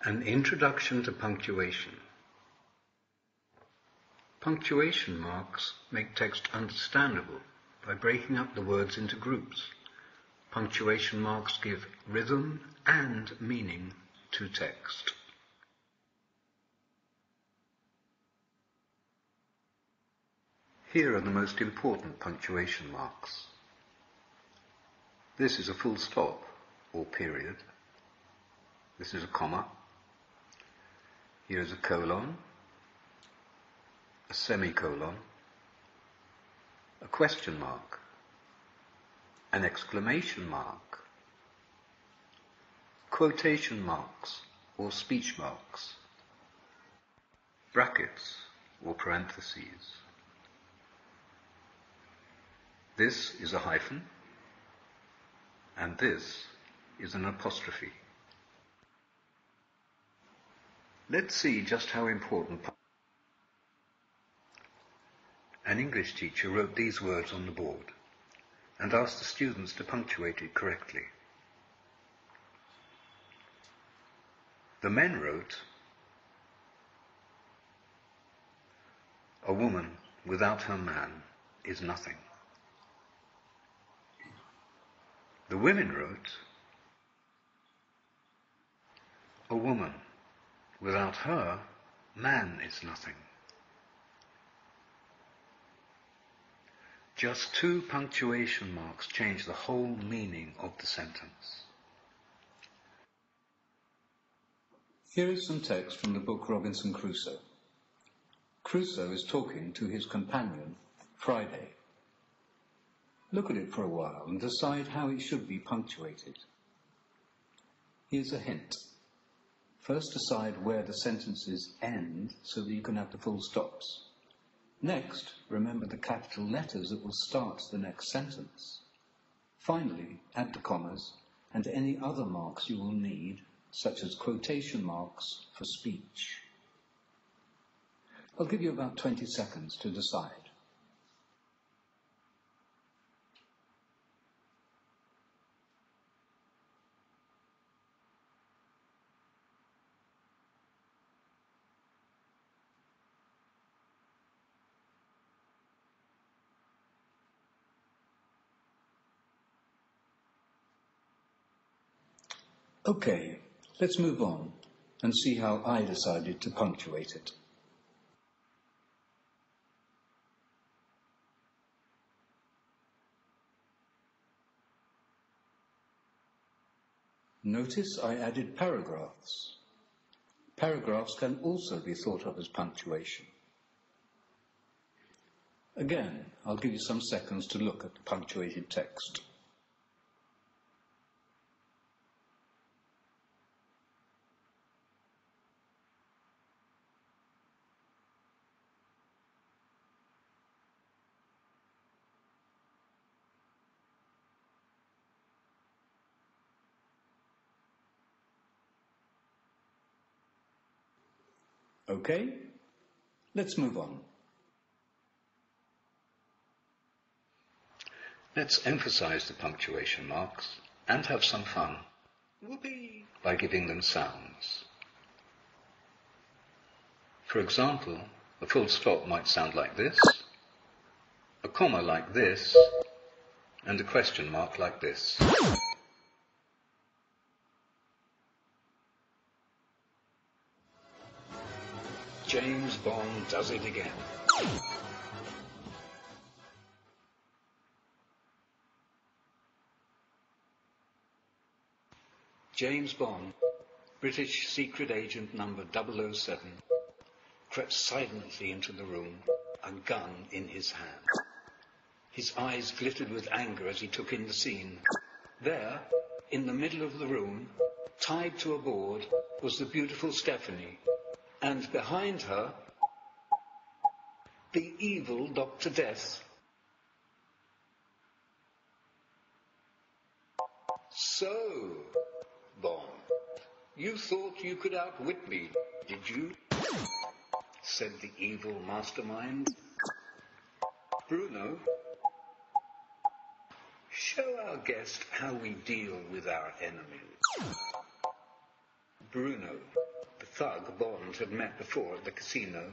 An introduction to punctuation. Punctuation marks make text understandable by breaking up the words into groups. Punctuation marks give rhythm and meaning to text. Here are the most important punctuation marks. This is a full stop or period. This is a comma. Here is a colon, a semicolon, a question mark, an exclamation mark, quotation marks or speech marks, brackets or parentheses. This is a hyphen, and this is an apostrophe. Let's see just how important. An English teacher wrote these words on the board and asked the students to punctuate it correctly. The men wrote, "A woman without her man is nothing." The women wrote, "A woman without her man is nothing." Just 2 punctuation marks change the whole meaning of the sentence. Here is some text from the book Robinson Crusoe. Crusoe is talking to his companion, Friday. Look at it for a while and decide how it should be punctuated. Here's a hint. First decide where the sentences end so that you can have the full stops. Next, remember the capital letters that will start the next sentence. Finally, add the commas and any other marks you will need, such as quotation marks for speech. I'll give you about 20 seconds to decide. Okay, let's move on and see how I decided to punctuate it. Notice I added paragraphs. Paragraphs can also be thought of as punctuation. Again, I'll give you some seconds to look at the punctuated text. Okay, let's move on. Let's emphasize the punctuation marks and have some fun by giving them sounds. For example, a full stop might sound like this, a comma like this, and a question mark like this. James Bond does it again. James Bond, British secret agent number 007, crept silently into the room, a gun in his hand. His eyes glittered with anger as he took in the scene. There, in the middle of the room, tied to a board, was the beautiful Stephanie, and behind her, the evil Dr. Death. "So, Bond, you thought you could outwit me, did you?" said the evil mastermind. "Bruno, show our guest how we deal with our enemies." Bruno, the thug Bond had met before at the casino,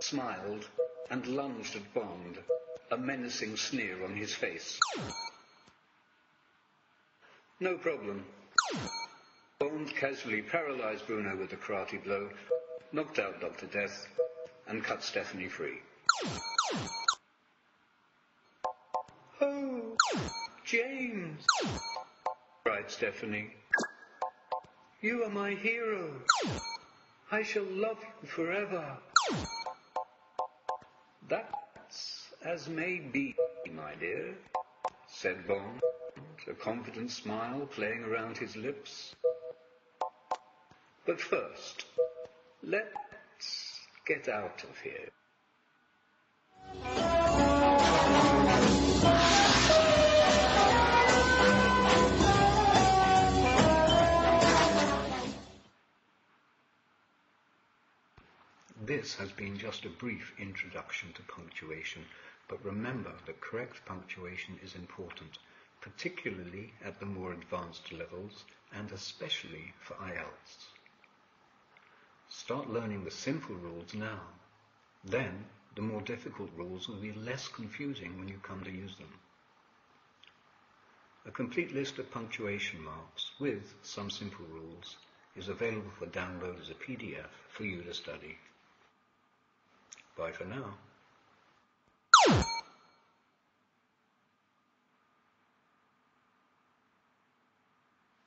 smiled and lunged at Bond, a menacing sneer on his face. No problem. Bond casually paralyzed Bruno with a karate blow, knocked out Dr. Death, and cut Stephanie free. "Oh, James!" cried Stephanie. "You are my hero. I shall love you forever." "That's as may be, my dear," said Bond, a confident smile playing around his lips. "But first, let's get out of here." This has been just a brief introduction to punctuation, but remember that correct punctuation is important, particularly at the more advanced levels and especially for IELTS. Start learning the simple rules now. Then the more difficult rules will be less confusing when you come to use them. A complete list of punctuation marks with some simple rules is available for download as a PDF for you to study. Bye for now.